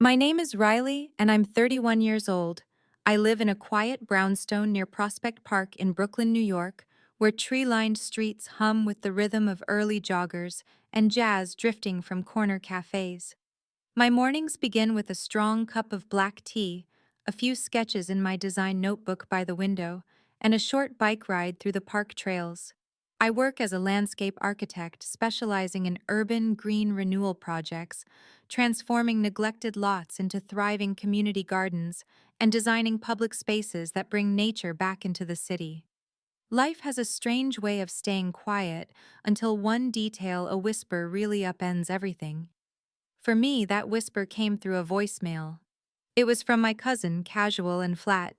My name is Riley, and I'm 31 years old. I live in a quiet brownstone near Prospect Park in Brooklyn, New York, where tree-lined streets hum with the rhythm of early joggers and jazz drifting from corner cafes. My mornings begin with a strong cup of black tea, a few sketches in my design notebook by the window, and a short bike ride through the park trails. I work as a landscape architect specializing in urban green renewal projects, transforming neglected lots into thriving community gardens and designing public spaces that bring nature back into the city. Life has a strange way of staying quiet until one detail, a whisper, really upends everything. For me, that whisper came through a voicemail. It was from my cousin, casual and flat.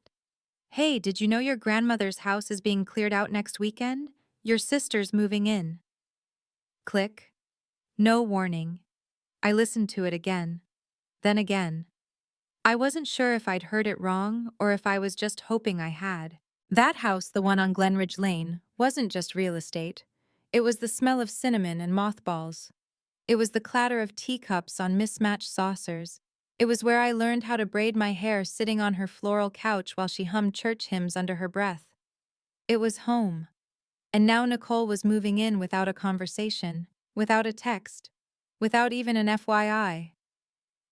"Hey, did you know your grandmother's house is being cleared out next weekend? Your sister's moving in." Click. No warning. I listened to it again. Then again. I wasn't sure if I'd heard it wrong or if I was just hoping I had. That house, the one on Glenridge Lane, wasn't just real estate. It was the smell of cinnamon and mothballs. It was the clatter of teacups on mismatched saucers. It was where I learned how to braid my hair sitting on her floral couch while she hummed church hymns under her breath. It was home. And now Nicole was moving in without a conversation, without a text, without even an FYI.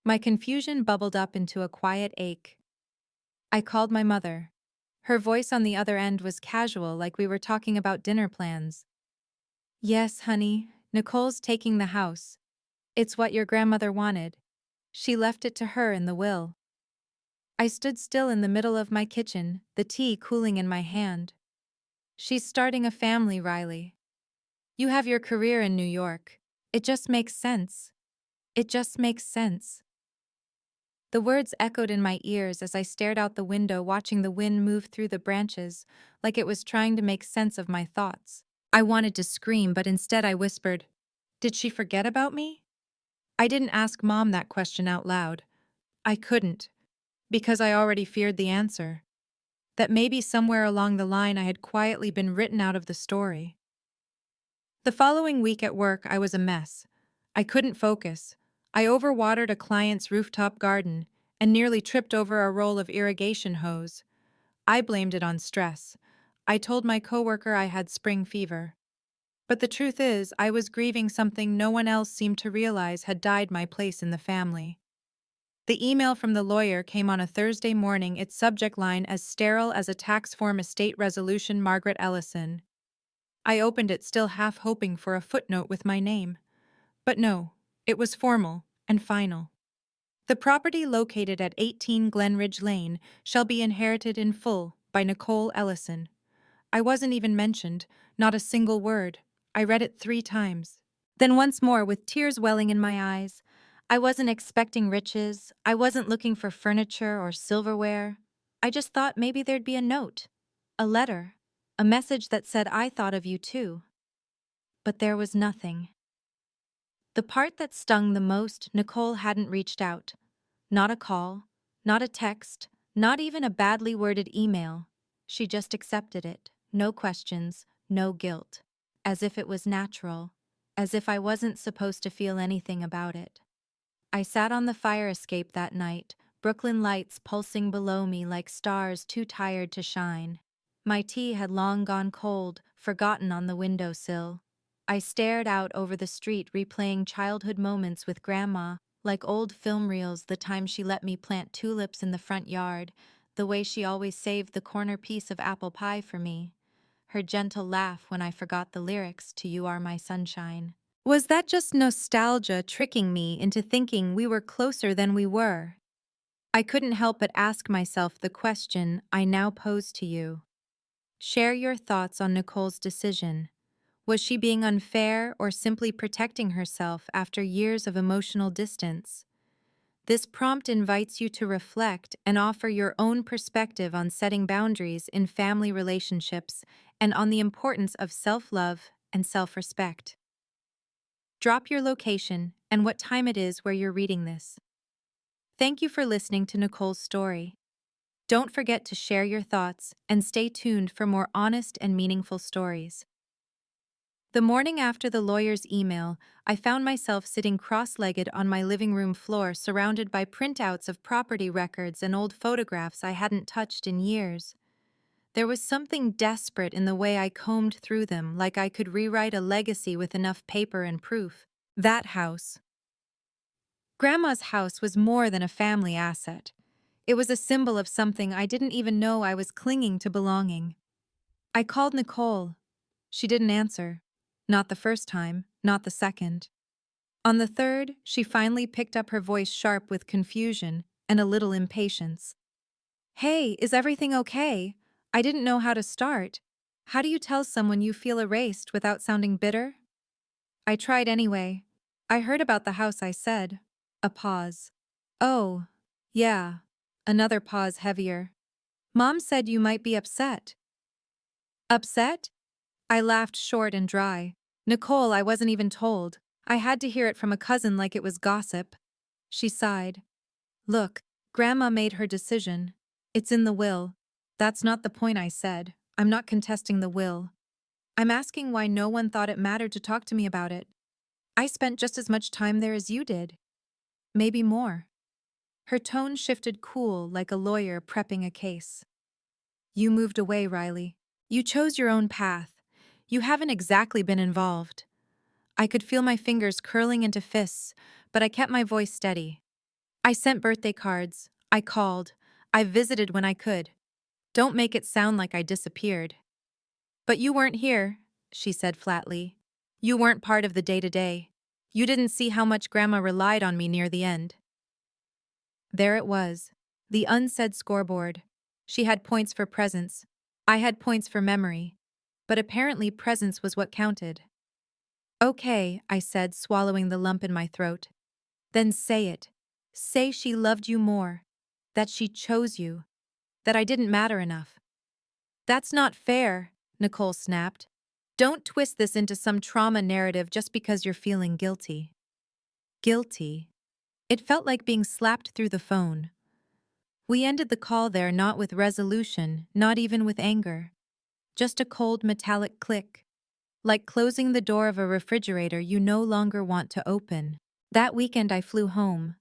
My confusion bubbled up into a quiet ache. I called my mother. Her voice on the other end was casual, like we were talking about dinner plans. "Yes, honey, Nicole's taking the house. It's what your grandmother wanted. She left it to her in the will." I stood still in the middle of my kitchen, the tea cooling in my hand. "She's starting a family, Riley. You have your career in New York. It just makes sense. It just makes sense." The words echoed in my ears as I stared out the window, watching the wind move through the branches, like it was trying to make sense of my thoughts. I wanted to scream, but instead I whispered, "Did she forget about me?" I didn't ask Mom that question out loud. I couldn't, because I already feared the answer. That maybe somewhere along the line I had quietly been written out of the story. The following week at work, I was a mess. I couldn't focus. I overwatered a client's rooftop garden and nearly tripped over a roll of irrigation hose. I blamed it on stress. I told my coworker I had spring fever. But the truth is, I was grieving something no one else seemed to realize had died my place in the family. The email from the lawyer came on a Thursday morning, its subject line as sterile as a tax form estate resolution, Margaret Ellison. I opened it, still half hoping for a footnote with my name. But no, it was formal and final. "The property located at 18 Glenridge Lane shall be inherited in full by Nicole Ellison." I wasn't even mentioned, not a single word. I read it 3 times. Then once more, with tears welling in my eyes. I wasn't expecting riches. I wasn't looking for furniture or silverware. I just thought maybe there'd be a note, a letter, a message that said, "I thought of you too." But there was nothing. The part that stung the most, Nicole hadn't reached out. Not a call, not a text, not even a badly worded email. She just accepted it, no questions, no guilt. As if it was natural, as if I wasn't supposed to feel anything about it. I sat on the fire escape that night, Brooklyn lights pulsing below me like stars too tired to shine. My tea had long gone cold, forgotten on the windowsill. I stared out over the street, replaying childhood moments with Grandma, like old film reels, the time she let me plant tulips in the front yard, the way she always saved the corner piece of apple pie for me, her gentle laugh when I forgot the lyrics to "You Are My Sunshine." Was that just nostalgia tricking me into thinking we were closer than we were? I couldn't help but ask myself the question I now pose to you. Share your thoughts on Nicole's decision. Was she being unfair or simply protecting herself after years of emotional distance? This prompt invites you to reflect and offer your own perspective on setting boundaries in family relationships and on the importance of self-love and self-respect. Drop your location and what time it is where you're reading this. Thank you for listening to Nicole's story. Don't forget to share your thoughts and stay tuned for more honest and meaningful stories. The morning after the lawyer's email, I found myself sitting cross-legged on my living room floor surrounded by printouts of property records and old photographs I hadn't touched in years. There was something desperate in the way I combed through them, like I could rewrite a legacy with enough paper and proof. That house. Grandma's house was more than a family asset. It was a symbol of something I didn't even know I was clinging to belonging. I called Nicole. She didn't answer. Not the first time, not the second. On the third, she finally picked up, her voice sharp with confusion and a little impatience. Hey, is everything okay? I didn't know how to start. How do you tell someone you feel erased without sounding bitter? I tried anyway. I heard about the house, I said. A pause. Oh, yeah. Another pause, heavier. Mom said you might be upset. Upset? I laughed short and dry. Nicole, I wasn't even told. I had to hear it from a cousin like it was gossip. She sighed. Look, Grandma made her decision. It's in the will. That's not the point, I said. I'm not contesting the will. I'm asking why no one thought it mattered to talk to me about it. I spent just as much time there as you did. Maybe more. Her tone shifted, cool, like a lawyer prepping a case. You moved away, Riley. You chose your own path. You haven't exactly been involved. I could feel my fingers curling into fists, but I kept my voice steady. I sent birthday cards. I called. I visited when I could. Don't make it sound like I disappeared. But you weren't here, she said flatly. You weren't part of the day-to-day. You didn't see how much Grandma relied on me near the end. There it was, the unsaid scoreboard. She had points for presence. I had points for memory. But apparently presence was what counted. Okay, I said, swallowing the lump in my throat. Then say it. Say she loved you more. That she chose you. That I didn't matter enough. That's not fair, Nicole snapped. Don't twist this into some trauma narrative just because you're feeling guilty. Guilty? It felt like being slapped through the phone. We ended the call there, not with resolution, not even with anger. Just a cold metallic click. Like closing the door of a refrigerator you no longer want to open. That weekend I flew home.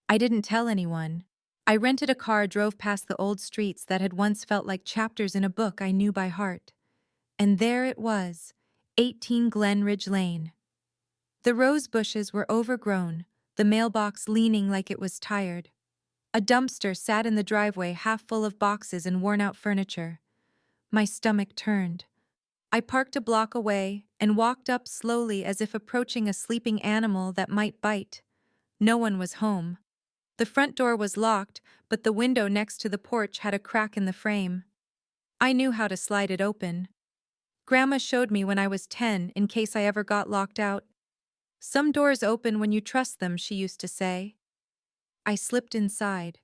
I didn't tell anyone. I rented a car, drove past the old streets that had once felt like chapters in a book I knew by heart. And there it was, 18 Glenridge Lane. The rose bushes were overgrown, the mailbox leaning like it was tired. A dumpster sat in the driveway, half full of boxes and worn-out furniture. My stomach turned. I parked a block away and walked up slowly as if approaching a sleeping animal that might bite. No one was home. The front door was locked, but the window next to the porch had a crack in the frame. I knew how to slide it open. Grandma showed me when I was 10 in case I ever got locked out. Some doors open when you trust them, she used to say. I slipped inside.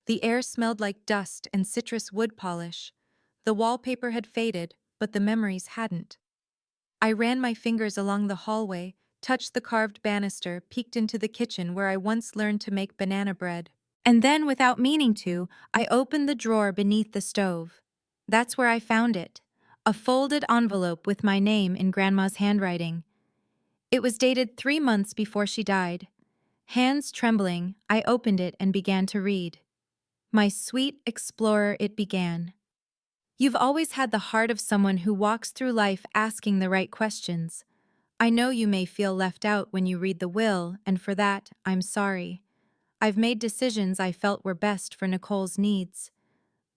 The air smelled like dust and citrus wood polish. The wallpaper had faded, but the memories hadn't. I ran my fingers along the hallway, touched the carved banister, peeked into the kitchen where I once learned to make banana bread. And then, without meaning to, I opened the drawer beneath the stove. That's where I found it. A folded envelope with my name in Grandma's handwriting. It was dated 3 months before she died. Hands trembling, I opened it and began to read. My sweet explorer, it began. You've always had the heart of someone who walks through life asking the right questions. I know you may feel left out when you read the will, and for that, I'm sorry. I've made decisions I felt were best for Nicole's needs.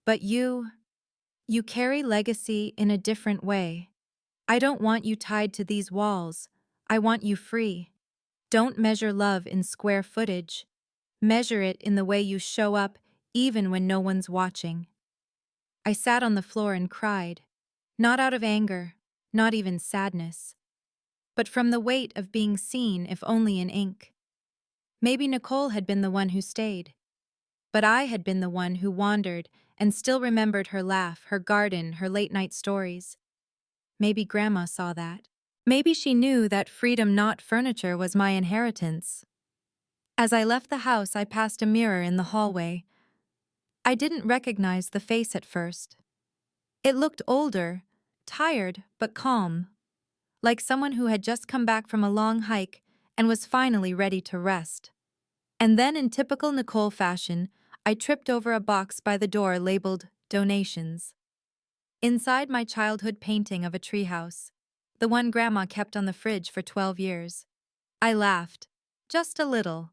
But you carry legacy in a different way. I don't want you tied to these walls. I want you free. Don't measure love in square footage. Measure it in the way you show up, even when no one's watching. I sat on the floor and cried. Not out of anger, not even sadness, but from the weight of being seen, if only in ink. Maybe Nicole had been the one who stayed. But I had been the one who wandered and still remembered her laugh, her garden, her late-night stories. Maybe Grandma saw that. Maybe she knew that freedom, not furniture, was my inheritance. As I left the house, I passed a mirror in the hallway. I didn't recognize the face at first. It looked older, tired, but calm. like someone who had just come back from a long hike and was finally ready to rest. And then, in typical Nicole fashion, I tripped over a box by the door labeled Donations. Inside, my childhood painting of a treehouse, the one Grandma kept on the fridge for 12 years. I laughed, just a little,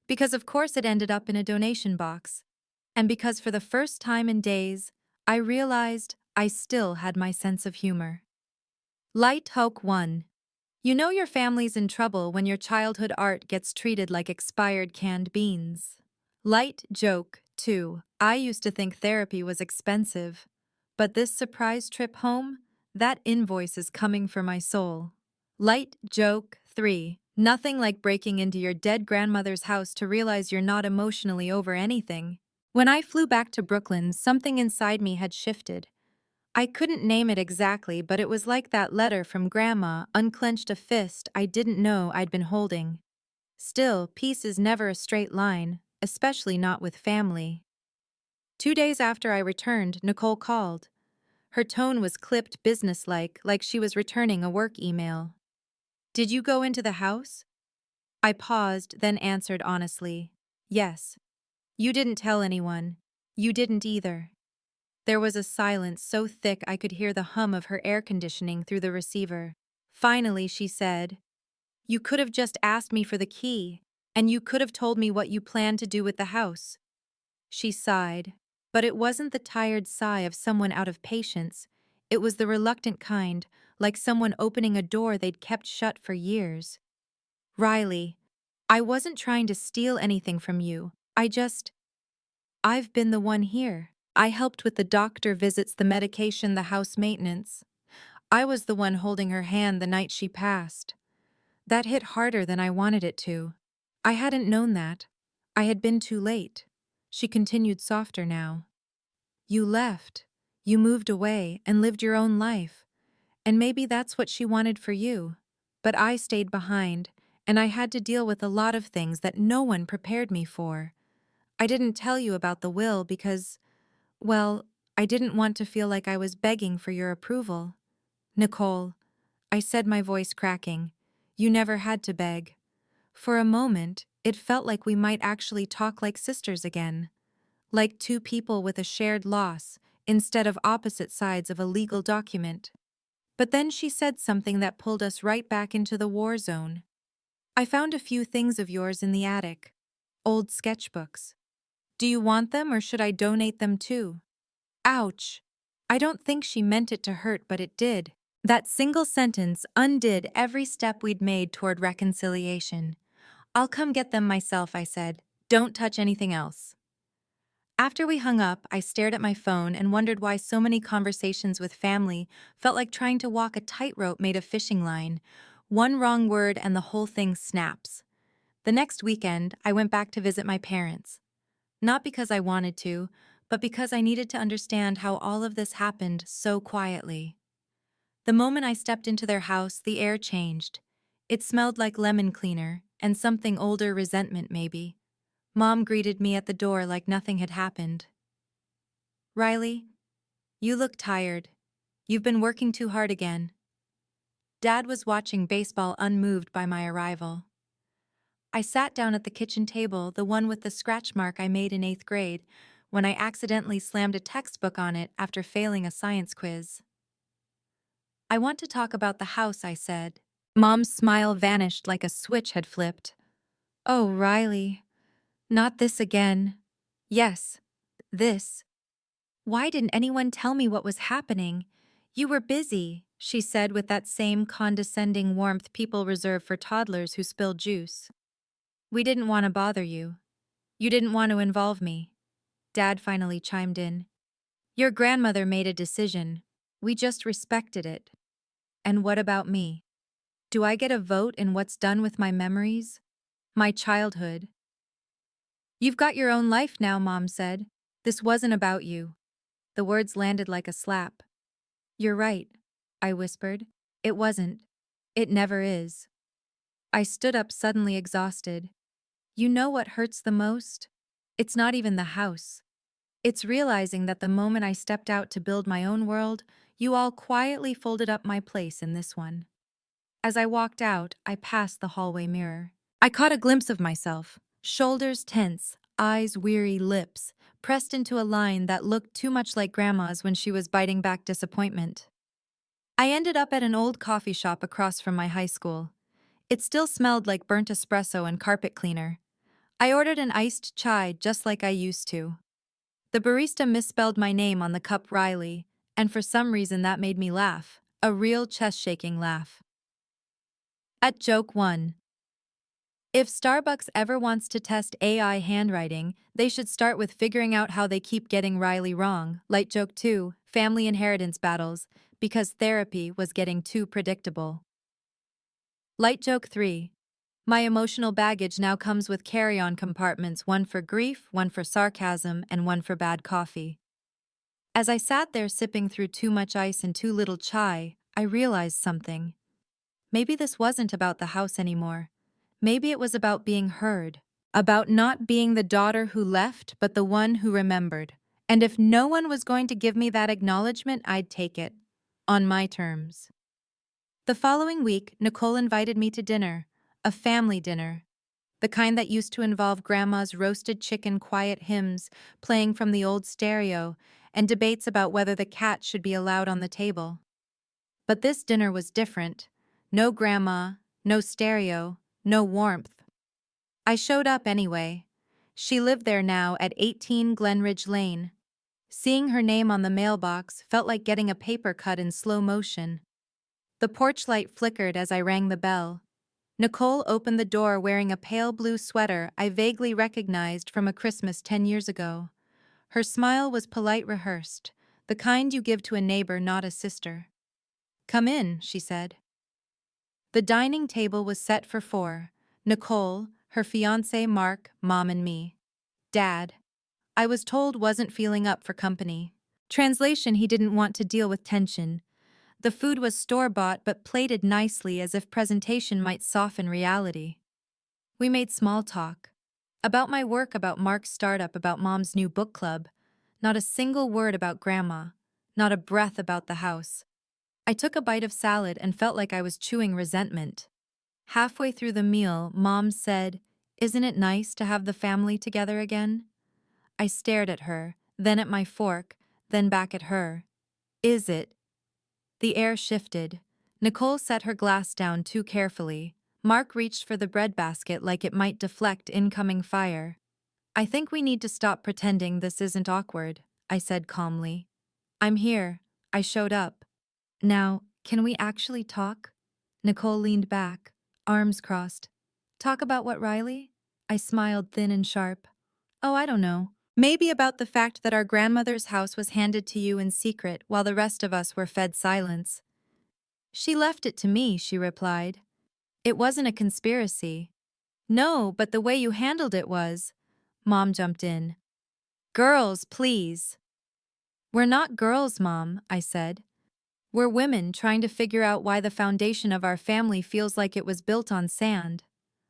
because of course it ended up in a donation box, and because for the first time in days, I realized I still had my sense of humor. Light Hoke 1. You know your family's in trouble when your childhood art gets treated like expired canned beans. Light Joke 2. I used to think therapy was expensive, but this surprise trip home, that invoice is coming for my soul. Light Joke 3. Nothing like breaking into your dead grandmother's house to realize you're not emotionally over anything. When I flew back to Brooklyn, something inside me had shifted. I couldn't name it exactly, but it was like that letter from Grandma unclenched a fist I didn't know I'd been holding. Still, peace is never a straight line, especially not with family. 2 days after I returned, Nicole called. Her tone was clipped businesslike, like she was returning a work email. Did you go into the house? I paused, then answered honestly. Yes. You didn't tell anyone. You didn't either. There was a silence so thick I could hear the hum of her air conditioning through the receiver. Finally, she said, You could have just asked me for the key, and you could have told me what you planned to do with the house. She sighed, but it wasn't the tired sigh of someone out of patience. It was the reluctant kind, like someone opening a door they'd kept shut for years. Riley, I wasn't trying to steal anything from you. I've been the one here. I helped with the doctor visits, the medication, the house maintenance. I was the one holding her hand the night she passed. That hit harder than I wanted it to. I hadn't known that. I had been too late. She continued softer now. You left. You moved away and lived your own life. And maybe that's what she wanted for you. But I stayed behind, and I had to deal with a lot of things that no one prepared me for. I didn't tell you about the will because, well, I didn't want to feel like I was begging for your approval. Nicole, I said, my voice cracking, you never had to beg. For a moment, it felt like we might actually talk like sisters again. Like two people with a shared loss, instead of opposite sides of a legal document. But then she said something that pulled us right back into the war zone. I found a few things of yours in the attic. Old sketchbooks. Do you want them or should I donate them too? Ouch. I don't think she meant it to hurt, but it did. That single sentence undid every step we'd made toward reconciliation. I'll come get them myself, I said. Don't touch anything else. After we hung up, I stared at my phone and wondered why so many conversations with family felt like trying to walk a tightrope made of fishing line. One wrong word and the whole thing snaps. The next weekend, I went back to visit my parents. Not because I wanted to, but because I needed to understand how all of this happened so quietly. The moment I stepped into their house, the air changed. It smelled like lemon cleaner, and something older, resentment maybe. Mom greeted me at the door like nothing had happened. Riley, you look tired. You've been working too hard again. Dad was watching baseball unmoved by my arrival. I sat down at the kitchen table, the one with the scratch mark I made in 8th grade, when I accidentally slammed a textbook on it after failing a science quiz. I want to talk about the house, I said. Mom's smile vanished like a switch had flipped. Oh, Riley, not this again. Yes, this. Why didn't anyone tell me what was happening? You were busy, she said with that same condescending warmth people reserve for toddlers who spill juice. We didn't want to bother you. You didn't want to involve me. Dad finally chimed in. Your grandmother made a decision. We just respected it. And what about me? Do I get a vote in what's done with my memories? My childhood? You've got your own life now, Mom said. This wasn't about you. The words landed like a slap. You're right, I whispered. It wasn't. It never is. I stood up suddenly exhausted. You know what hurts the most? It's not even the house. It's realizing that the moment I stepped out to build my own world, you all quietly folded up my place in this one. As I walked out, I passed the hallway mirror. I caught a glimpse of myself, shoulders tense, eyes weary, lips pressed into a line that looked too much like Grandma's when she was biting back disappointment. I ended up at an old coffee shop across from my high school. It still smelled like burnt espresso and carpet cleaner. I ordered an iced chai just like I used to. The barista misspelled my name on the cup Riley, and for some reason that made me laugh, a real chest-shaking laugh. At joke 1. If Starbucks ever wants to test AI handwriting, they should start with figuring out how they keep getting Riley wrong. Light joke 2, family inheritance battles, because therapy was getting too predictable. Light joke 3. My emotional baggage now comes with carry-on compartments, one for grief, one for sarcasm, and one for bad coffee. As I sat there sipping through too much ice and too little chai, I realized something. Maybe this wasn't about the house anymore. Maybe it was about being heard. About not being the daughter who left, but the one who remembered. And if no one was going to give me that acknowledgement, I'd take it. On my terms. The following week, Nicole invited me to dinner. A family dinner. The kind that used to involve Grandma's roasted chicken quiet hymns playing from the old stereo and debates about whether the cat should be allowed on the table. But this dinner was different. No Grandma, no stereo, no warmth. I showed up anyway. She lived there now at 18 Glenridge Lane. Seeing her name on the mailbox felt like getting a paper cut in slow motion. The porch light flickered as I rang the bell. Nicole opened the door wearing a pale blue sweater I vaguely recognized from a Christmas 10 years ago. Her smile was polite, rehearsed, the kind you give to a neighbor, not a sister. "Come in," she said. The dining table was set for 4. Nicole, her fiancé Mark, Mom and me. Dad, I was told, wasn't feeling up for company. Translation: he didn't want to deal with tension. The food was store-bought but plated nicely as if presentation might soften reality. We made small talk. About my work, about Mark's startup, about Mom's new book club. Not a single word about Grandma. Not a breath about the house. I took a bite of salad and felt like I was chewing resentment. Halfway through the meal, Mom said, "Isn't it nice to have the family together again?" I stared at her, then at my fork, then back at her. Is it? The air shifted. Nicole set her glass down too carefully. Mark reached for the breadbasket like it might deflect incoming fire. "I think we need to stop pretending this isn't awkward," I said calmly. "I'm here. I showed up. Now, can we actually talk?" Nicole leaned back, arms crossed. "Talk about what, Riley?" I smiled thin and sharp. "Oh, I don't know. Maybe about the fact that our grandmother's house was handed to you in secret while the rest of us were fed silence." "She left it to me," she replied. "It wasn't a conspiracy." "No, but the way you handled it was." Mom jumped in. "Girls, please." "We're not girls, Mom," I said. "We're women trying to figure out why the foundation of our family feels like it was built on sand."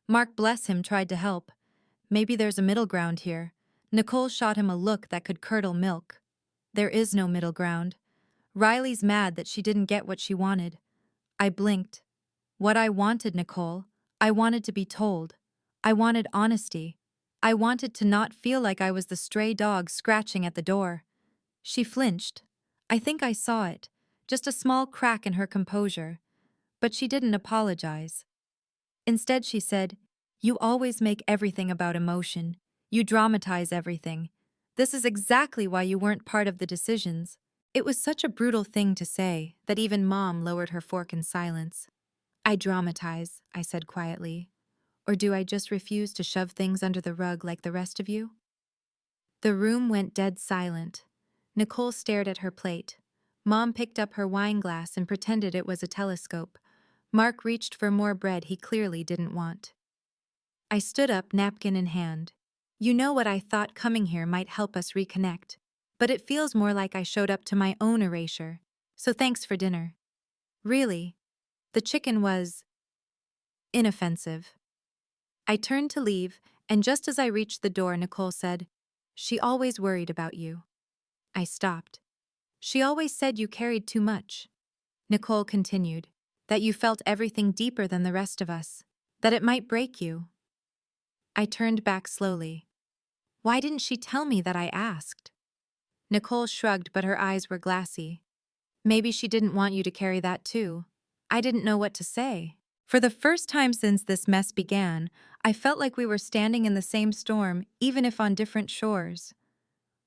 Mark, bless him, tried to help. "Maybe there's a middle ground here." Nicole shot him a look that could curdle milk. "There is no middle ground. Riley's mad that she didn't get what she wanted." I blinked. What I wanted, Nicole, I wanted to be told. I wanted honesty. I wanted to not feel like I was the stray dog scratching at the door. She flinched. I think I saw it, just a small crack in her composure. But she didn't apologize. Instead, she said, "You always make everything about emotion. You dramatize everything. This is exactly why you weren't part of the decisions." It was such a brutal thing to say that even Mom lowered her fork in silence. "I dramatize," I said quietly. "Or do I just refuse to shove things under the rug like the rest of you?" The room went dead silent. Nicole stared at her plate. Mom picked up her wine glass and pretended it was a telescope. Mark reached for more bread he clearly didn't want. I stood up, napkin in hand. "You know what, I thought coming here might help us reconnect. But it feels more like I showed up to my own erasure. So thanks for dinner." "Really? The chicken was inoffensive." I turned to leave, and just as I reached the door, Nicole said, "She always worried about you." I stopped. "She always said you carried too much." Nicole continued, that you felt everything deeper than the rest of us, that it might break you. I turned back slowly. Why didn't she tell me that I asked? Nicole shrugged, but her eyes were glassy. Maybe she didn't want you to carry that too. I didn't know what to say. For the first time since this mess began, I felt like we were standing in the same storm, even if on different shores.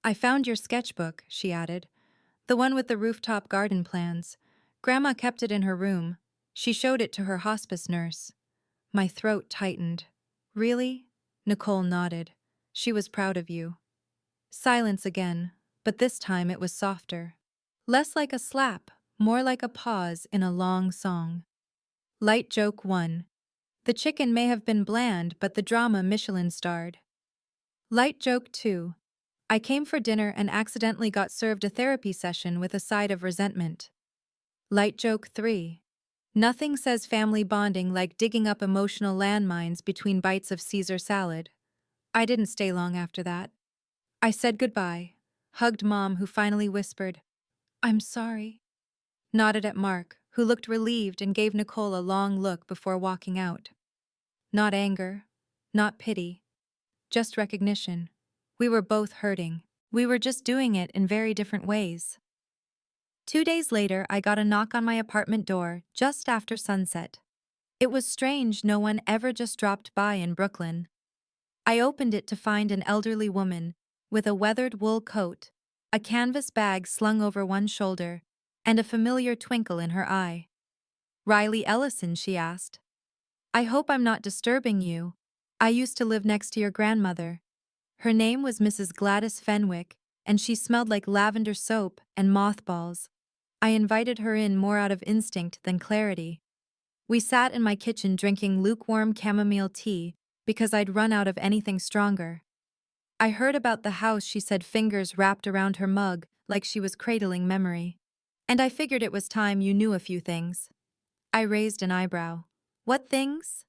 I found your sketchbook, she added. The one with the rooftop garden plans. Grandma kept it in her room. She showed it to her hospice nurse. My throat tightened. Really? Nicole nodded. She was proud of you. Silence again, but this time it was softer. Less like a slap, more like a pause in a long song. Light joke 1. The chicken may have been bland, but the drama Michelin-starred. Light joke 2. I came for dinner and accidentally got served a therapy session with a side of resentment. Light joke 3. Nothing says family bonding like digging up emotional landmines between bites of Caesar salad. I didn't stay long after that. I said goodbye, hugged Mom, who finally whispered, "I'm sorry," nodded at Mark, who looked relieved, and gave Nicole a long look before walking out. Not anger, not pity, just recognition. We were both hurting. We were just doing it in very different ways. 2 days later, I got a knock on my apartment door just after sunset. It was strange no one ever just dropped by in Brooklyn. I opened it to find an elderly woman with a weathered wool coat, a canvas bag slung over one shoulder, and a familiar twinkle in her eye. "Riley Ellison?" she asked. "I hope I'm not disturbing you. I used to live next to your grandmother." Her name was Mrs. Gladys Fenwick, and she smelled like lavender soap and mothballs. I invited her in more out of instinct than clarity. We sat in my kitchen drinking lukewarm chamomile tea because I'd run out of anything stronger. I heard about the house, she said, fingers wrapped around her mug like she was cradling memory. "And I figured it was time you knew a few things." I raised an eyebrow. "What things?"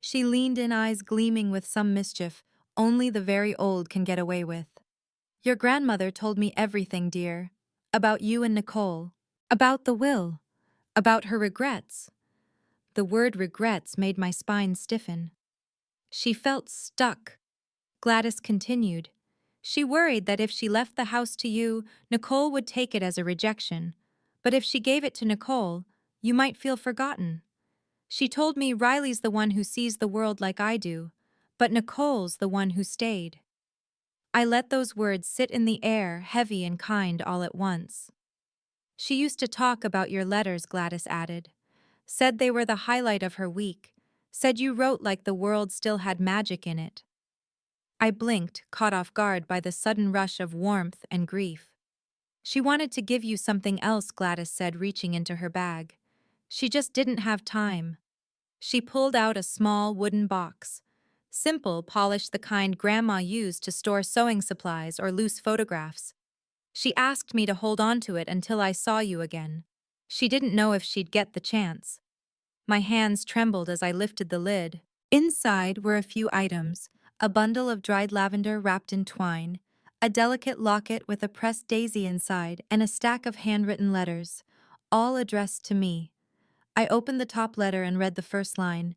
She leaned in, eyes gleaming with some mischief only the very old can get away with. "Your grandmother told me everything, dear. About you and Nicole. About the will. About her regrets." The word regrets made my spine stiffen. She felt stuck. Gladys continued. "She worried that if she left the house to you, Nicole would take it as a rejection. But if she gave it to Nicole, you might feel forgotten. She told me Riley's the one who sees the world like I do, but Nicole's the one who stayed." I let those words sit in the air, heavy and kind all at once. "She used to talk about your letters," Gladys added. "Said they were the highlight of her week. Said you wrote like the world still had magic in it." I blinked, caught off guard by the sudden rush of warmth and grief. "She wanted to give you something else," Gladys said, reaching into her bag. "She just didn't have time." She pulled out a small wooden box. Simple, polished, the kind Grandma used to store sewing supplies or loose photographs. "She asked me to hold on to it until I saw you again. She didn't know if she'd get the chance." My hands trembled as I lifted the lid. Inside were a few items: a bundle of dried lavender wrapped in twine, a delicate locket with a pressed daisy inside, and a stack of handwritten letters, all addressed to me. I opened the top letter and read the first line.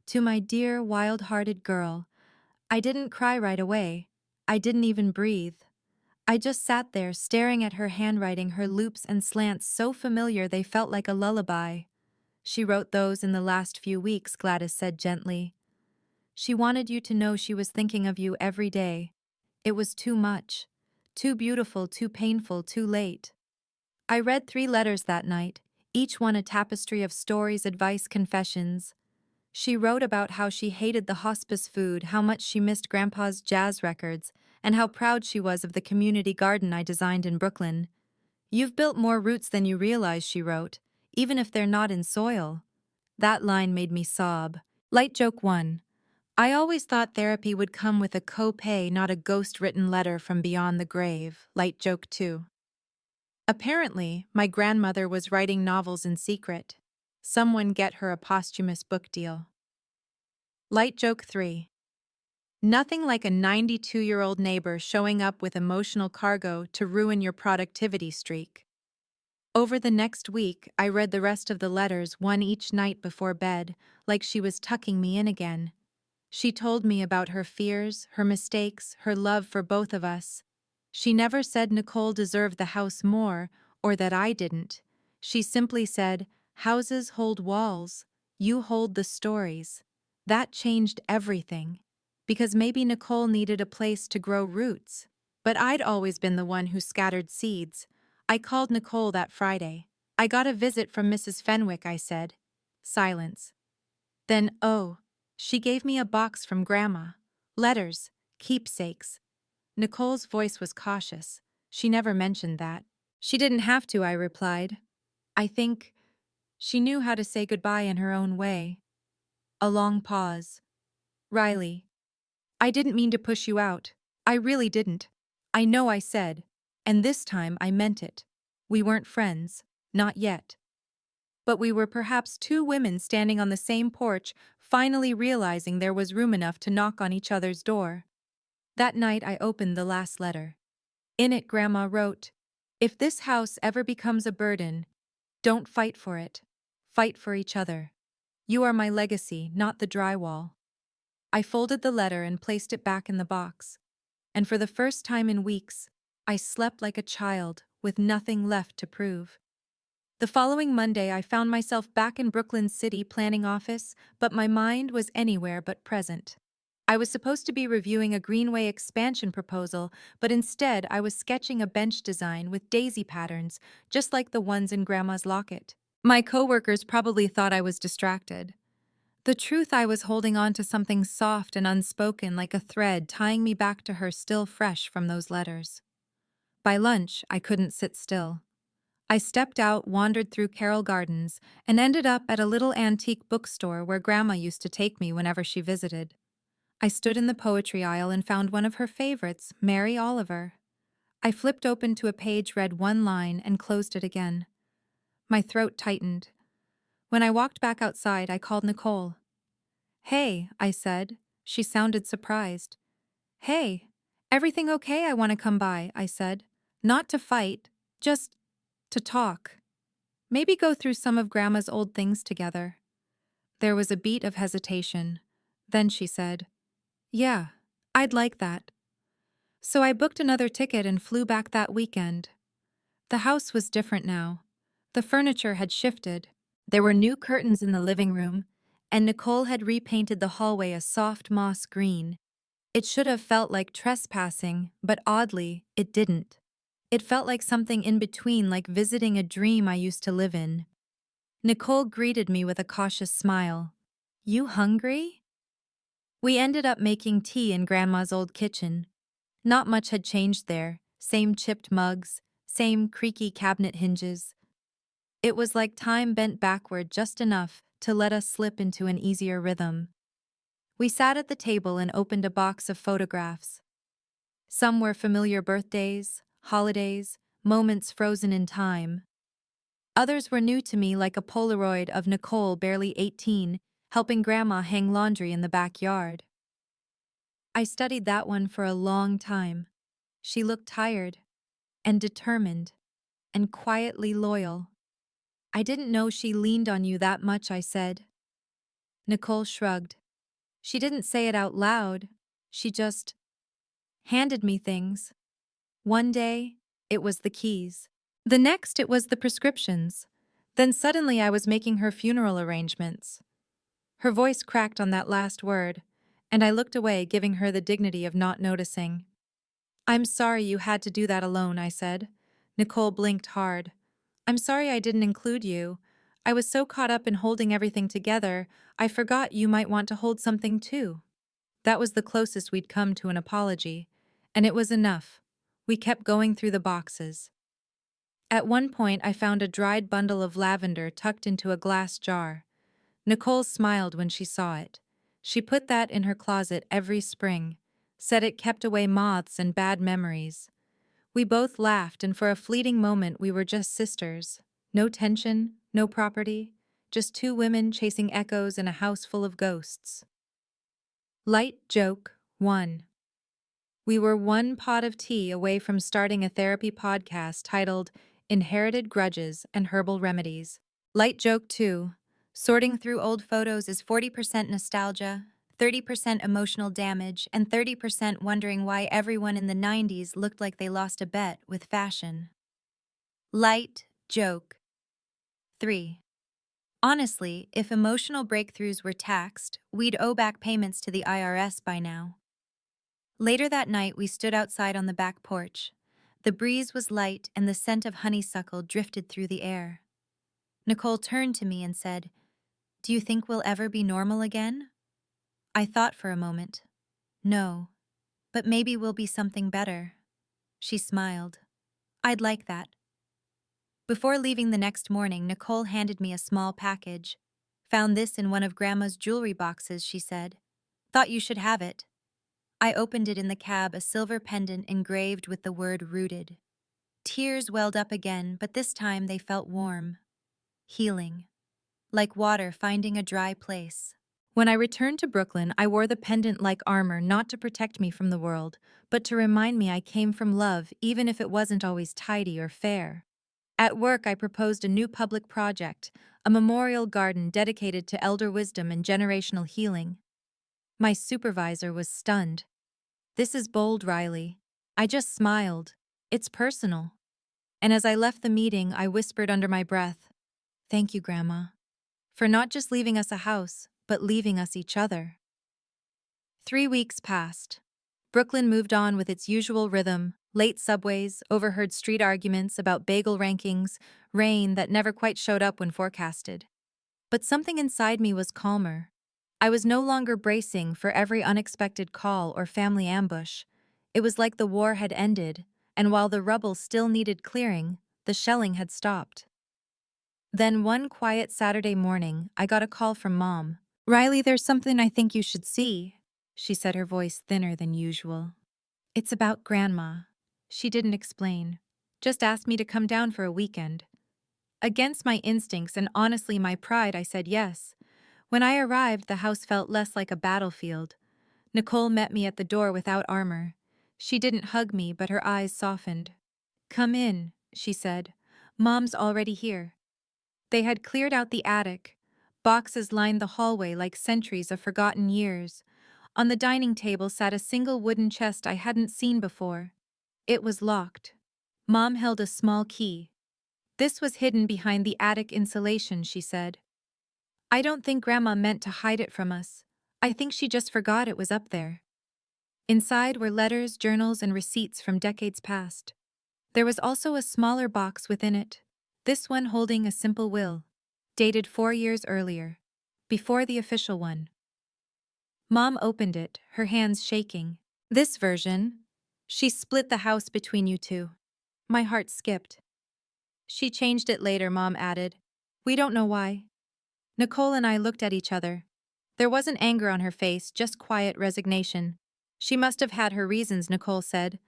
"To my dear, wild-hearted girl." I didn't cry right away. I didn't even breathe. I just sat there staring at her handwriting, her loops and slants so familiar they felt like a lullaby. "She wrote those in the last few weeks," Gladys said gently. "She wanted you to know she was thinking of you every day. It was too much. Too beautiful, too painful, too late." I read 3 letters that night, each one a tapestry of stories, advice, confessions. She wrote about how she hated the hospice food, how much she missed Grandpa's jazz records, and how proud she was of the community garden I designed in Brooklyn. "You've built more roots than you realize," she wrote, "even if they're not in soil." That line made me sob. Light joke 1. I always thought therapy would come with a copay, not a ghost-written letter from beyond the grave. Light joke 2. Apparently, my grandmother was writing novels in secret. Someone get her a posthumous book deal. Light joke 3. Nothing like a 92-year-old neighbor showing up with emotional cargo to ruin your productivity streak. Over the next week, I read the rest of the letters, one each night before bed, like she was tucking me in again. She told me about her fears, her mistakes, her love for both of us. She never said Nicole deserved the house more, or that I didn't. She simply said, "Houses hold walls. You hold the stories." That changed everything. Because maybe Nicole needed a place to grow roots. But I'd always been the one who scattered seeds. I called Nicole that Friday. "I got a visit from Mrs. Fenwick," I said. Silence. Then, oh, she gave me a box from Grandma. Letters, keepsakes. Nicole's voice was cautious. She never mentioned that. "She didn't have to," I replied. "I think she knew how to say goodbye in her own way." A long pause. "Riley, I didn't mean to push you out. I really didn't. I know I said. And this time I meant it. We weren't friends. Not yet. But we were perhaps two women standing on the same porch, finally realizing there was room enough to knock on each other's door." That night I opened the last letter. In it, Grandma wrote, "If this house ever becomes a burden, don't fight for it. Fight for each other. You are my legacy, not the drywall." I folded the letter and placed it back in the box. And for the first time in weeks, I slept like a child, with nothing left to prove. The following Monday, I found myself back in Brooklyn's city planning office, but my mind was anywhere but present. I was supposed to be reviewing a Greenway expansion proposal, but instead I was sketching a bench design with daisy patterns, just like the ones in Grandma's locket. My coworkers probably thought I was distracted. The truth, I was holding on to something soft and unspoken, like a thread tying me back to her, still fresh from those letters. By lunch, I couldn't sit still. I stepped out, wandered through Carroll Gardens, and ended up at a little antique bookstore where Grandma used to take me whenever she visited. I stood in the poetry aisle and found one of her favorites, Mary Oliver. I flipped open to a page, read one line, and closed it again. My throat tightened. When I walked back outside, I called Nicole. "Hey," I said. She sounded surprised. "Hey, everything okay? I want to come by," I said. "Not to fight, just to talk. Maybe go through some of Grandma's old things together." There was a beat of hesitation. Then she said, "Yeah, I'd like that." So I booked another ticket and flew back that weekend. The house was different now. The furniture had shifted. There were new curtains in the living room, and Nicole had repainted the hallway a soft moss green. It should have felt like trespassing, but oddly, it didn't. It felt like something in between, like visiting a dream I used to live in. Nicole greeted me with a cautious smile. "You hungry?" We ended up making tea in Grandma's old kitchen. Not much had changed there, same chipped mugs, same creaky cabinet hinges. It was like time bent backward just enough to let us slip into an easier rhythm. We sat at the table and opened a box of photographs. Some were familiar birthdays, holidays, moments frozen in time. Others were new to me, like a Polaroid of Nicole, barely 18, helping Grandma hang laundry in the backyard. I studied that one for a long time. She looked tired, and determined, and quietly loyal. "I didn't know she leaned on you that much," I said. Nicole shrugged. She didn't say it out loud. She just handed me things. One day, it was the keys. The next, it was the prescriptions. Then suddenly I was making her funeral arrangements. Her voice cracked on that last word, and I looked away, giving her the dignity of not noticing. "I'm sorry you had to do that alone," I said. Nicole blinked hard. "I'm sorry I didn't include you. I was so caught up in holding everything together, I forgot you might want to hold something too." That was the closest we'd come to an apology, and it was enough. We kept going through the boxes. At one point, I found a dried bundle of lavender tucked into a glass jar. Nicole smiled when she saw it. She put that in her closet every spring, said it kept away moths and bad memories. We both laughed, and for a fleeting moment we were just sisters. No tension, no property, just two women chasing echoes in a house full of ghosts. Light joke 1. We were one pot of tea away from starting a therapy podcast titled inherited grudges, and herbal remedies. Light joke 2. Sorting through old photos is 40% nostalgia, 30% emotional damage, and 30% wondering why everyone in the 90s looked like they lost a bet with fashion. Light joke 3. Honestly, if emotional breakthroughs were taxed, we'd owe back payments to the IRS by now. Later that night, we stood outside on the back porch. The breeze was light and the scent of honeysuckle drifted through the air. Nicole turned to me and said, "Do you think we'll ever be normal again?" I thought for a moment. No, but maybe we'll be something better. She smiled. I'd like that. Before leaving the next morning, Nicole handed me a small package. Found this in one of Grandma's jewelry boxes, she said. Thought you should have it. I opened it in the cab, a silver pendant engraved with the word rooted. Tears welled up again, but this time they felt warm. Healing. Like water finding a dry place. When I returned to Brooklyn, I wore the pendant like armor, not to protect me from the world, but to remind me I came from love, even if it wasn't always tidy or fair. At work, I proposed a new public project, a memorial garden dedicated to elder wisdom and generational healing. My supervisor was stunned. "This is bold, Riley." I just smiled. "It's personal." And as I left the meeting, I whispered under my breath, "Thank you, Grandma, for not just leaving us a house, but leaving us each other." 3 weeks passed. Brooklyn moved on with its usual rhythm: late subways, overheard street arguments about bagel rankings, rain that never quite showed up when forecasted. But something inside me was calmer. I was no longer bracing for every unexpected call or family ambush. It was like the war had ended, and while the rubble still needed clearing, the shelling had stopped. Then one quiet Saturday morning, I got a call from Mom. "Riley, there's something I think you should see," she said, her voice thinner than usual. "It's about Grandma." She didn't explain. Just asked me to come down for a weekend. Against my instincts and honestly my pride, I said yes. When I arrived, the house felt less like a battlefield. Nicole met me at the door without armor. She didn't hug me, but her eyes softened. "Come in," she said. "Mom's already here." They had cleared out the attic. Boxes lined the hallway like centuries of forgotten years. On the dining table sat a single wooden chest I hadn't seen before. It was locked. Mom held a small key. "This was hidden behind the attic insulation," she said. "I don't think Grandma meant to hide it from us. I think she just forgot it was up there." Inside were letters, journals, and receipts from decades past. There was also a smaller box within it, this one holding a simple will, dated 4 years earlier, before the official one. Mom opened it, her hands shaking. "This version, she split the house between you two." My heart skipped. "She changed it later," Mom added. "We don't know why." Nicole and I looked at each other. There wasn't anger on her face, just quiet resignation. "She must have had her reasons," Nicole said.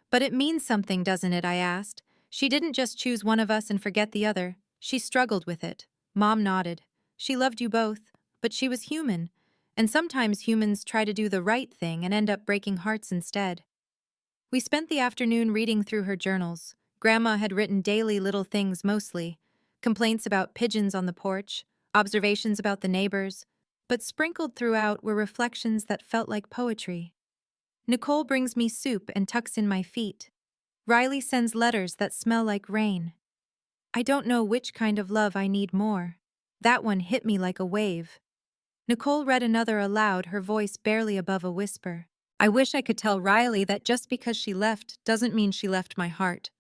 "But it means something, doesn't it?" I asked. "She didn't just choose one of us and forget the other. She struggled with it." Mom nodded. "She loved you both, but she was human. And sometimes humans try to do the right thing and end up breaking hearts instead." We spent the afternoon reading through her journals. Grandma had written daily little things mostly. Complaints about pigeons on the porch, observations about the neighbors, but sprinkled throughout were reflections that felt like poetry. "Nicole brings me soup and tucks in my feet. Riley sends letters that smell like rain. I don't know which kind of love I need more." That one hit me like a wave. Nicole read another aloud, her voice barely above a whisper. "I wish I could tell Riley that just because she left doesn't mean she left my heart."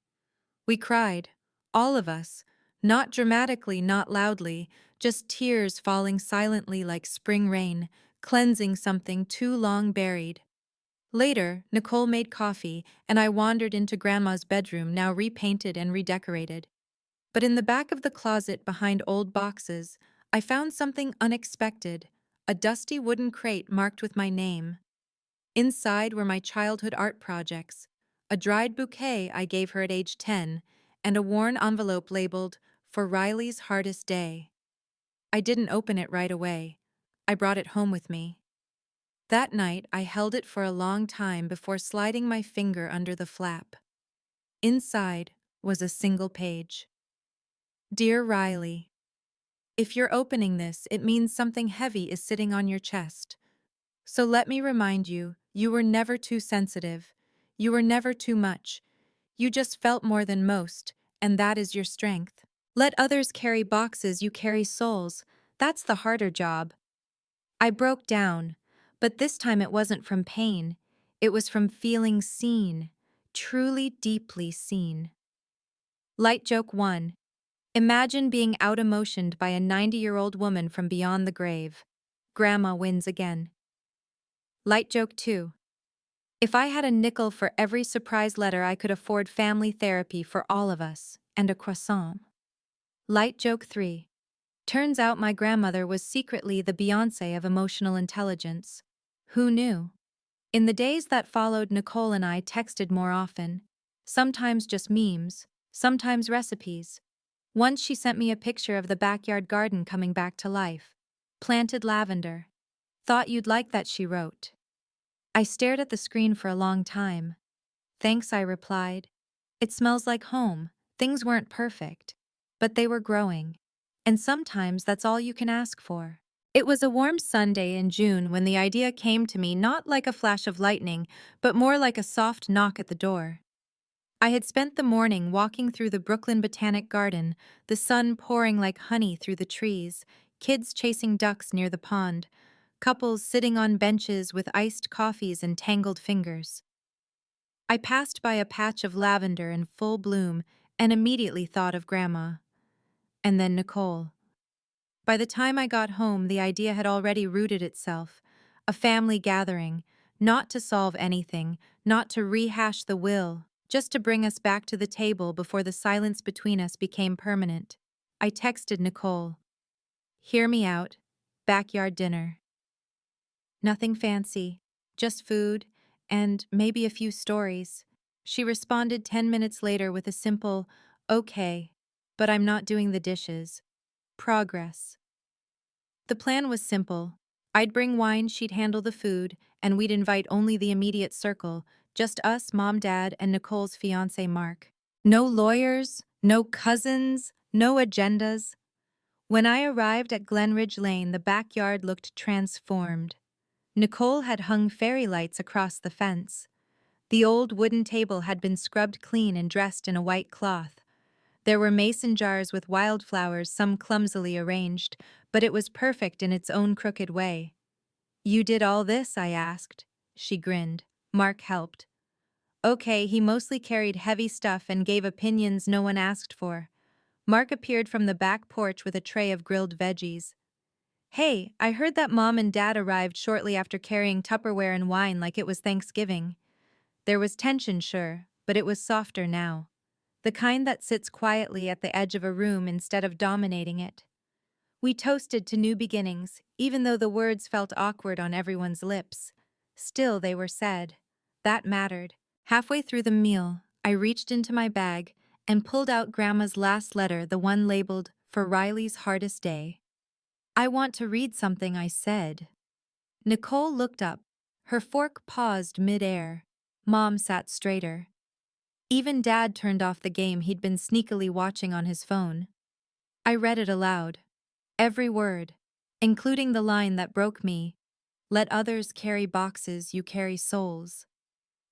We cried, all of us, not dramatically, not loudly, just tears falling silently like spring rain, cleansing something too long buried. Later, Nicole made coffee, and I wandered into Grandma's bedroom, now repainted and redecorated. But in the back of the closet behind old boxes, I found something unexpected, a dusty wooden crate marked with my name. Inside were my childhood art projects, a dried bouquet I gave her at age 10, and a worn envelope labeled, "For Riley's hardest day." I didn't open it right away. I brought it home with me. That night, I held it for a long time before sliding my finger under the flap. Inside, was a single page. Dear Riley, if you're opening this, it means something heavy is sitting on your chest. So let me remind you, you were never too sensitive. You were never too much. You just felt more than most, and that is your strength. Let others carry boxes, you carry souls. That's the harder job. I broke down, but this time it wasn't from pain. It was from feeling seen, truly deeply seen. Light joke 1. Imagine being out-emotioned by a 90-year-old woman from beyond the grave. Grandma wins again. Light joke 2. If I had a nickel for every surprise letter, I could afford family therapy for all of us, and a croissant. Light joke 3. Turns out my grandmother was secretly the Beyoncé of emotional intelligence. Who knew? In the days that followed, Nicole and I texted more often. Sometimes just memes, sometimes recipes. Once she sent me a picture of the backyard garden coming back to life. Planted lavender. Thought you'd like that, she wrote. I stared at the screen for a long time. Thanks, I replied. It smells like home. Things weren't perfect, but they were growing. And sometimes that's all you can ask for. It was a warm Sunday in June when the idea came to me, not like a flash of lightning, but more like a soft knock at the door. I had spent the morning walking through the Brooklyn Botanic Garden, the sun pouring like honey through the trees, kids chasing ducks near the pond, couples sitting on benches with iced coffees and tangled fingers. I passed by a patch of lavender in full bloom and immediately thought of Grandma. And then Nicole. By the time I got home, the idea had already rooted itself. A family gathering, not to solve anything, not to rehash the will, just to bring us back to the table before the silence between us became permanent. I texted Nicole. Hear me out. Backyard dinner. Nothing fancy, just food, and maybe a few stories. She responded 10 minutes later with a simple, okay, but I'm not doing the dishes. Progress. The plan was simple. I'd bring wine, she'd handle the food, and we'd invite only the immediate circle, just us, Mom, Dad, and Nicole's fiancé, Mark. No lawyers, no cousins, no agendas. When I arrived at Glenridge Lane, the backyard looked transformed. Nicole had hung fairy lights across the fence. The old wooden table had been scrubbed clean and dressed in a white cloth. There were mason jars with wildflowers, some clumsily arranged, but it was perfect in its own crooked way. You did all this? I asked. She grinned. Mark helped. Okay, he mostly carried heavy stuff and gave opinions no one asked for. Mark appeared from the back porch with a tray of grilled veggies. Hey, I heard that Mom and Dad arrived shortly after carrying Tupperware and wine like it was Thanksgiving. There was tension, sure, but it was softer now. The kind that sits quietly at the edge of a room instead of dominating it. We toasted to new beginnings, even though the words felt awkward on everyone's lips. Still, they were said. That mattered. Halfway through the meal, I reached into my bag and pulled out Grandma's last letter, the one labeled, "For Riley's hardest day." I want to read something, I said. Nicole looked up. Her fork paused mid-air. Mom sat straighter. Even Dad turned off the game he'd been sneakily watching on his phone. I read it aloud. Every word, including the line that broke me, "Let others carry boxes, you carry souls."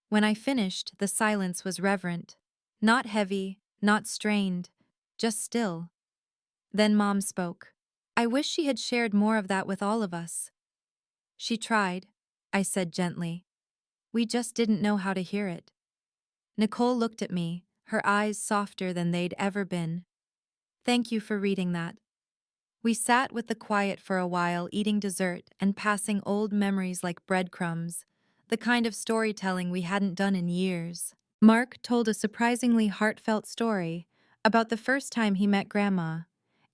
When I finished, the silence was reverent. Not heavy, not strained, just still. Then Mom spoke. I wish she had shared more of that with all of us. She tried, I said gently. We just didn't know how to hear it. Nicole looked at me, her eyes softer than they'd ever been. Thank you for reading that. We sat with the quiet for a while, eating dessert and passing old memories like breadcrumbs, the kind of storytelling we hadn't done in years. Mark told a surprisingly heartfelt story about the first time he met Grandma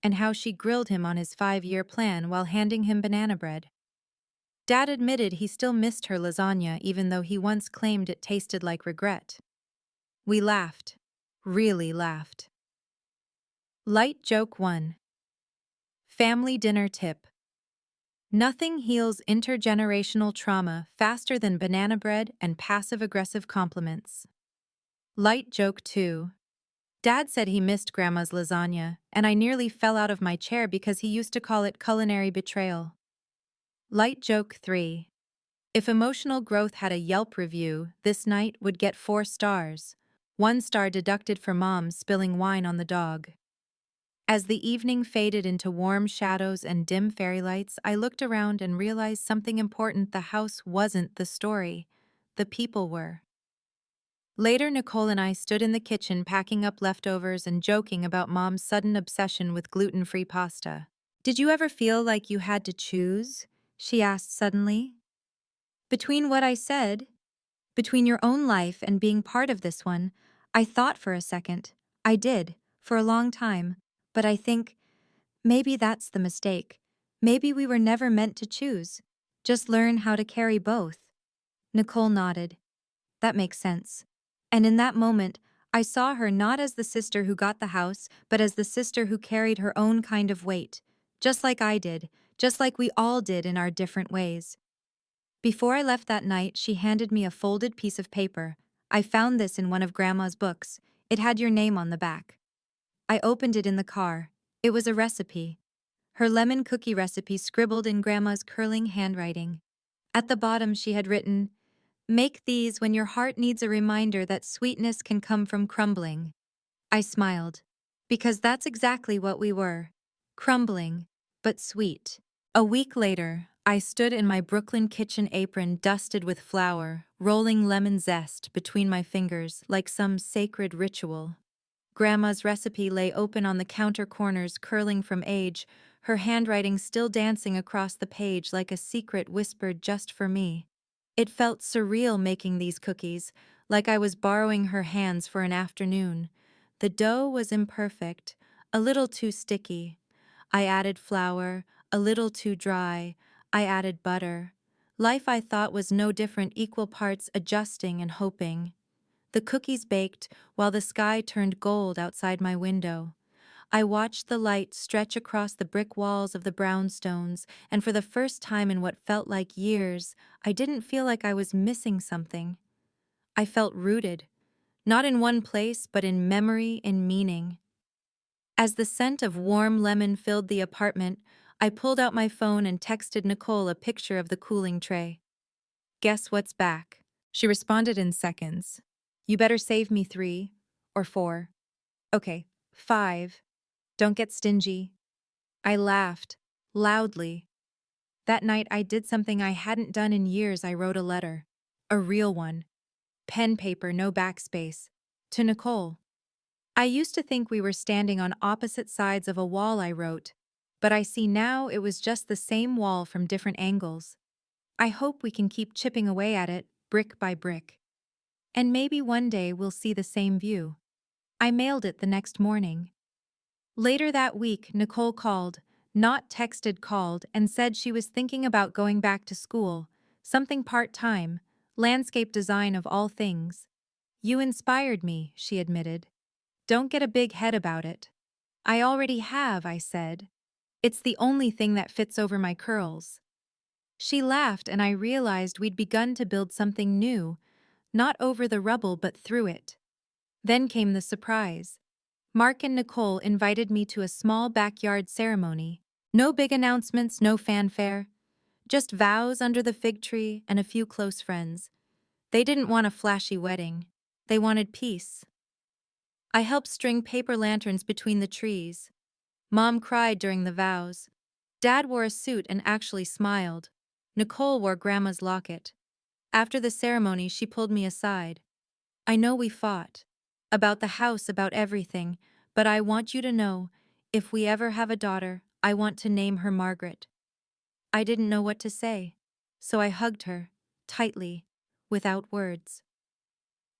and how she grilled him on his 5-year plan while handing him banana bread. Dad admitted he still missed her lasagna even though he once claimed it tasted like regret. We laughed. Really laughed. Light joke 1. Family dinner tip. Nothing heals intergenerational trauma faster than banana bread and passive-aggressive compliments. Light joke 2. Dad said he missed Grandma's lasagna, and I nearly fell out of my chair because he used to call it culinary betrayal. Light joke 3. If emotional growth had a Yelp review, this night would get 4 stars. 1 star deducted for mom spilling wine on the dog. As the evening faded into warm shadows and dim fairy lights, I looked around and realized something important: the house wasn't the story. The people were. Later, Nicole and I stood in the kitchen packing up leftovers and joking about Mom's sudden obsession with gluten-free pasta. "Did you ever feel like you had to choose?" she asked suddenly. "Between what I said, between your own life and being part of this one." I thought for a second. I did, for a long time. But I think maybe that's the mistake. Maybe we were never meant to choose. Just learn how to carry both. Nicole nodded. That makes sense. And in that moment, I saw her not as the sister who got the house, but as the sister who carried her own kind of weight. Just like I did, just like we all did in our different ways. Before I left that night, she handed me a folded piece of paper. "I found this in one of Grandma's books. It had your name on the back." I opened it in the car. It was a recipe. Her lemon cookie recipe scribbled in Grandma's curling handwriting. At the bottom she had written, "Make these when your heart needs a reminder that sweetness can come from crumbling." I smiled. Because that's exactly what we were. Crumbling, but sweet. A week later, I stood in my Brooklyn kitchen apron dusted with flour, rolling lemon zest between my fingers like some sacred ritual. Grandma's recipe lay open on the counter corners, curling from age, her handwriting still dancing across the page like a secret whispered just for me. It felt surreal making these cookies, like I was borrowing her hands for an afternoon. The dough was imperfect, a little too sticky. I added flour, a little too dry. I added butter. Life, I thought, was no different, equal parts adjusting and hoping. The cookies baked while the sky turned gold outside my window. I watched the light stretch across the brick walls of the brownstones, and for the first time in what felt like years, I didn't feel like I was missing something. I felt rooted, not in one place, but in memory and meaning. As the scent of warm lemon filled the apartment, I pulled out my phone and texted Nicole a picture of the cooling tray. "Guess what's back?" She responded in seconds. "You better save me 3 or 4. Okay, 5. Don't get stingy." I laughed, loudly. That night I did something I hadn't done in years. I wrote a letter. A real one. Pen paper, no backspace. To Nicole. I used to think we were standing on opposite sides of a wall, I wrote. But I see now it was just the same wall from different angles. I hope we can keep chipping away at it, brick by brick. And maybe one day we'll see the same view. I mailed it the next morning. Later that week, Nicole called, not texted, called, and said she was thinking about going back to school, something part-time, landscape design of all things. "You inspired me," she admitted. "Don't get a big head about it." "I already have," I said. "It's the only thing that fits over my curls." She laughed, and I realized we'd begun to build something new, not over the rubble but through it. Then came the surprise. Mark and Nicole invited me to a small backyard ceremony. No big announcements, no fanfare. Just vows under the fig tree and a few close friends. They didn't want a flashy wedding. They wanted peace. I helped string paper lanterns between the trees. Mom cried during the vows. Dad wore a suit and actually smiled. Nicole wore Grandma's locket. After the ceremony, she pulled me aside. "I know we fought. About the house, about everything. But I want you to know, if we ever have a daughter, I want to name her Margaret." I didn't know what to say, so I hugged her, tightly, without words.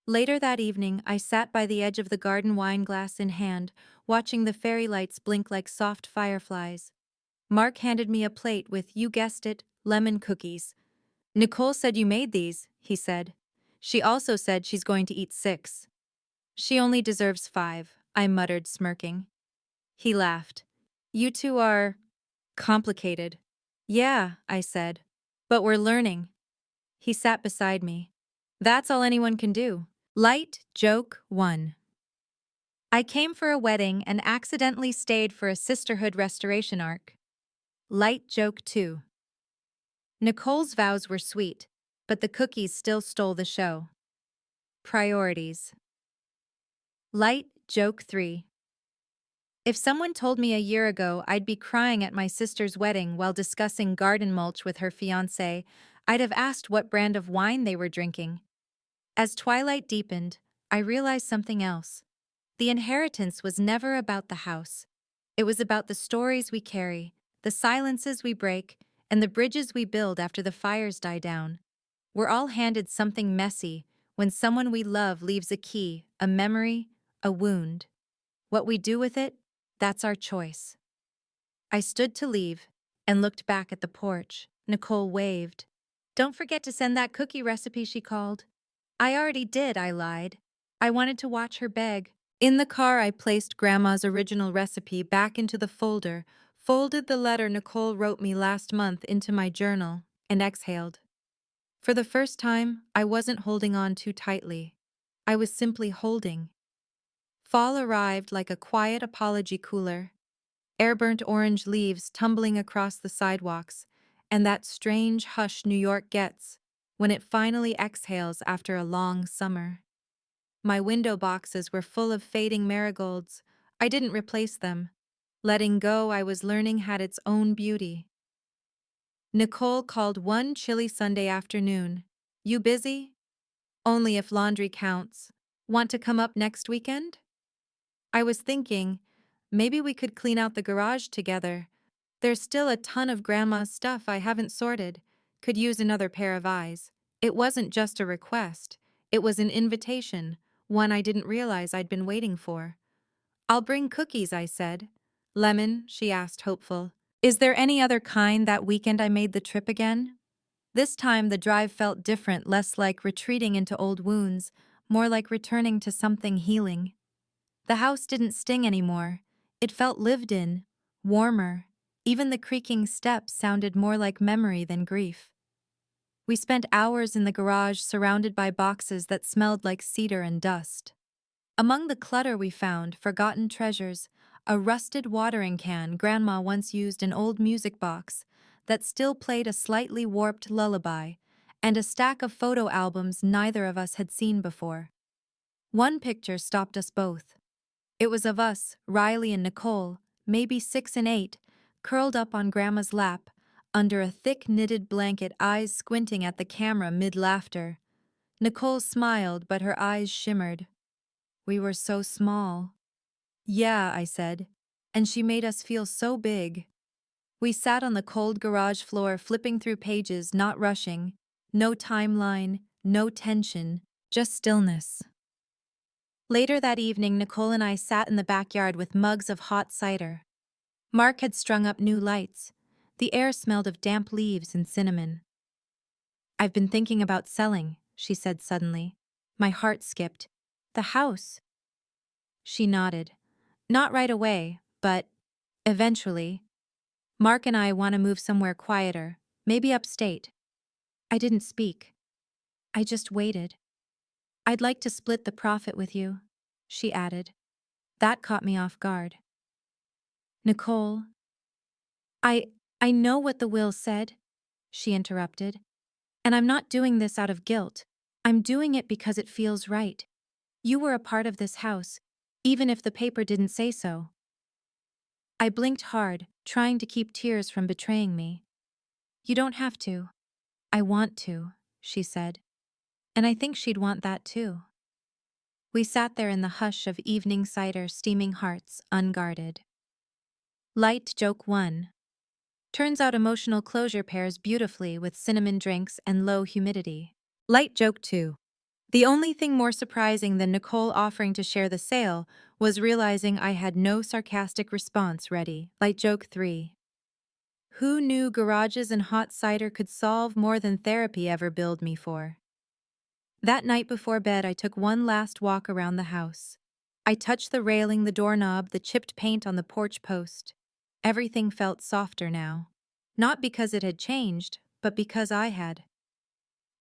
Later that evening, I sat by the edge of the garden, wine glass in hand, watching the fairy lights blink like soft fireflies. Mark handed me a plate with, you guessed it, lemon cookies. "Nicole said you made these," he said. "She also said she's going to eat 6. She only deserves 5, I muttered, smirking. He laughed. "You two are complicated." "Yeah," I said. "But we're learning." He sat beside me. "That's all anyone can do." Light joke 1. I came for a wedding and accidentally stayed for a sisterhood restoration arc. Light joke 2. Nicole's vows were sweet, but the cookies still stole the show. Priorities. Light joke 3. If someone told me a year ago I'd be crying at my sister's wedding while discussing garden mulch with her fiancé, I'd have asked what brand of wine they were drinking. As twilight deepened, I realized something else. The inheritance was never about the house. It was about the stories we carry, the silences we break, and the bridges we build after the fires die down. We're all handed something messy when someone we love leaves a key, a memory, a wound. What we do with it, that's our choice. I stood to leave and looked back at the porch. Nicole waved. Don't forget to send that cookie recipe, she called. I already did, I lied. I wanted to watch her beg. In the car, I placed Grandma's original recipe back into the folder, folded the letter Nicole wrote me last month into my journal, and exhaled. For the first time, I wasn't holding on too tightly. I was simply holding. Fall arrived like a quiet apology cooler. Air-burnt orange leaves tumbling across the sidewalks, and that strange hush New York gets when it finally exhales after a long summer. My window boxes were full of fading marigolds. I didn't replace them. Letting go, I was learning, had its own beauty. Nicole called one chilly Sunday afternoon. You busy? Only if laundry counts. Want to come up next weekend? I was thinking, maybe we could clean out the garage together. There's still a ton of Grandma's stuff I haven't sorted. Could use another pair of eyes. It wasn't just a request. It was an invitation, one I didn't realize I'd been waiting for. I'll bring cookies, I said. Lemon, she asked, hopeful. Is there any other kind? That weekend I made the trip again? This time the drive felt different, less like retreating into old wounds, more like returning to something healing. The house didn't sting anymore. It felt lived in, warmer. Even the creaking steps sounded more like memory than grief. We spent hours in the garage surrounded by boxes that smelled like cedar and dust. Among the clutter we found forgotten treasures, a rusted watering can Grandma once used, an old music box that still played a slightly warped lullaby, and a stack of photo albums neither of us had seen before. One picture stopped us both. It was of us, Riley and Nicole, maybe 6 and 8, curled up on Grandma's lap, under a thick knitted blanket, eyes squinting at the camera mid-laughter. Nicole smiled, but her eyes shimmered. We were so small. Yeah, I said, and she made us feel so big. We sat on the cold garage floor flipping through pages, not rushing. No timeline, no tension, just stillness. Later that evening, Nicole and I sat in the backyard with mugs of hot cider. Mark had strung up new lights. The air smelled of damp leaves and cinnamon. I've been thinking about selling, she said suddenly. My heart skipped. The house. She nodded. Not right away, but eventually. Mark and I want to move somewhere quieter, maybe upstate. I didn't speak. I just waited. I'd like to split the profit with you, she added. That caught me off guard. Nicole. I know what the will said, she interrupted. And I'm not doing this out of guilt. I'm doing it because it feels right. You were a part of this house, even if the paper didn't say so. I blinked hard, trying to keep tears from betraying me. You don't have to. I want to, she said. And I think she'd want that too. We sat there in the hush of evening cider, steaming hearts, unguarded. Light joke 1. Turns out emotional closure pairs beautifully with cinnamon drinks and low humidity. Light joke 2. The only thing more surprising than Nicole offering to share the sale was realizing I had no sarcastic response ready. Light joke 3. Who knew garages and hot cider could solve more than therapy ever billed me for? That night before bed, I took one last walk around the house. I touched the railing, the doorknob, the chipped paint on the porch post. Everything felt softer now. Not because it had changed, but because I had.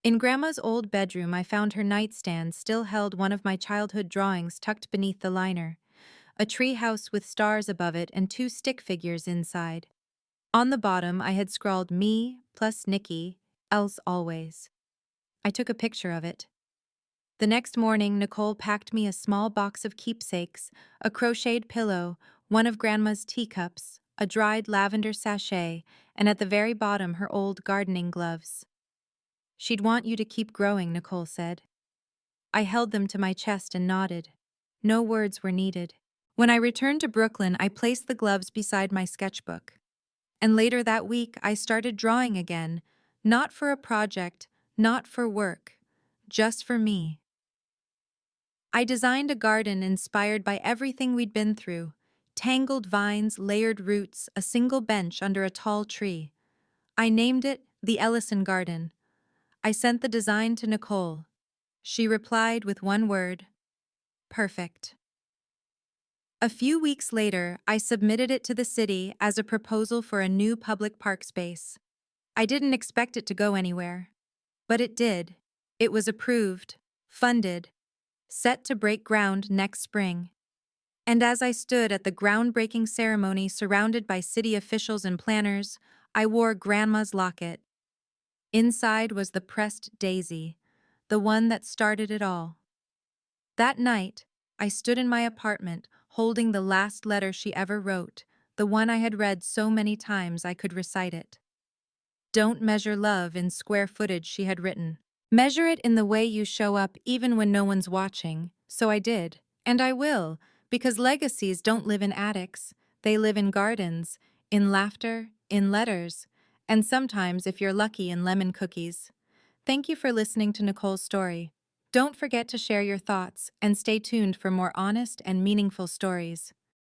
In Grandma's old bedroom, I found her nightstand still held one of my childhood drawings tucked beneath the liner. a tree house with stars above it and two stick figures inside. On the bottom, I had scrawled me plus Nikki, else always. I took a picture of it. The next morning, Nicole packed me a small box of keepsakes, a crocheted pillow, one of Grandma's teacups, a dried lavender sachet, and at the very bottom, her old gardening gloves. She'd want you to keep growing, Nicole said. I held them to my chest and nodded. No words were needed. When I returned to Brooklyn, I placed the gloves beside my sketchbook. And later that week, I started drawing again, not for a project, not for work, just for me. I designed a garden inspired by everything we'd been through: tangled vines, layered roots, a single bench under a tall tree. I named it the Ellison Garden. I sent the design to Nicole. She replied with one word: perfect. A few weeks later, I submitted it to the city as a proposal for a new public park space. I didn't expect it to go anywhere. But it did. It was approved, funded, set to break ground next spring. And as I stood at the groundbreaking ceremony surrounded by city officials and planners, I wore Grandma's locket. Inside was the pressed daisy, the one that started it all. That night, I stood in my apartment, holding the last letter she ever wrote, the one I had read so many times I could recite it. Don't measure love in square footage, she had written. Measure it in the way you show up even when no one's watching. So I did. And I will, because legacies don't live in attics. They live in gardens, in laughter, in letters, and sometimes, if you're lucky, in lemon cookies. Thank you for listening to Nicole's story. Don't forget to share your thoughts and stay tuned for more honest and meaningful stories.